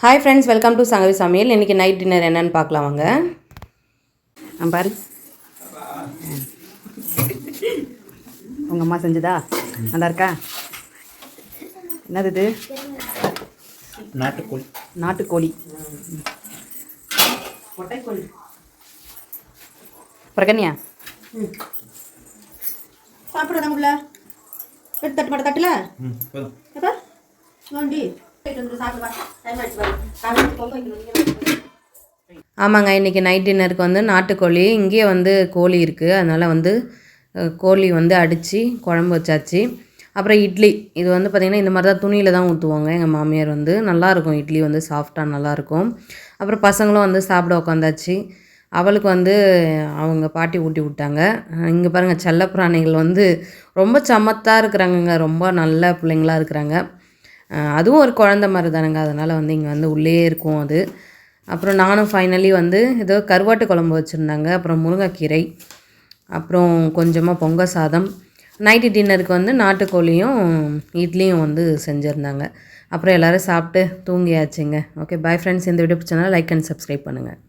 Hi friends, welcome to Sangavi சமையல். இன்றைக்கி night dinner என்னென்னு பார்க்கலாம் வாங்க. பாரு, உங்கள் அம்மா செஞ்சதா நல்லா இருக்கா? என்னது இது? நாட்டுக்கோழி. நாட்டுக்கோழி பிரகன்யா சாப்பிட உள்ள தட்டு மாட்ட தட்டுல வாண்டி. ஆமாங்க, இன்றைக்கி நைட் டின்னருக்கு வந்து நாட்டுக்கோழி. இங்கேயே வந்து கோழி இருக்குது, அதனால் வந்து கோழி வந்து அடித்து குழம்பு வச்சாச்சு. அப்புறம் இட்லி, இது வந்து பார்த்திங்கன்னா இந்த மாதிரி தான் துணியில் தான் ஊற்றுவாங்க எங்கள் மாமியார். வந்து நல்லாயிருக்கும் இட்லி, வந்து சாஃப்டாக நல்லாயிருக்கும். அப்புறம் பசங்களும் வந்து சாப்பிட உட்காந்தாச்சு. அவளுக்கு வந்து அவங்க பாட்டி ஊட்டி விட்டாங்க. இங்கே பாருங்கள், செல்லப்பிராணிகள் வந்து ரொம்ப சமத்தாக இருக்கிறாங்கங்க, ரொம்ப நல்ல பிள்ளைங்களாக இருக்கிறாங்க. அதுவும் ஒரு குழந்த மாதிரி தானுங்க, அதனால் வந்து இங்கே வந்து உள்ளே இருக்கும் அது. அப்புறம் நானும் ஃபைனலி வந்து ஏதோ கருவாட்டு குழம்பு வச்சுருந்தாங்க, அப்புறம் முருங்கைக்கீரை, அப்புறம் கொஞ்சமாக பொங்கல் சாதம். நைட்டு டின்னருக்கு வந்து நாட்டுக்கோழியும் இட்லியும் வந்து செஞ்சுருந்தாங்க. அப்புறம் எல்லோரும் சாப்பிட்டு தூங்கியாச்சுங்க. Okay, bye friends. இந்த வீடியோ பிடிச்சனால லைக் அண்ட் சப்ஸ்கிரைப் பண்ணுங்கள்.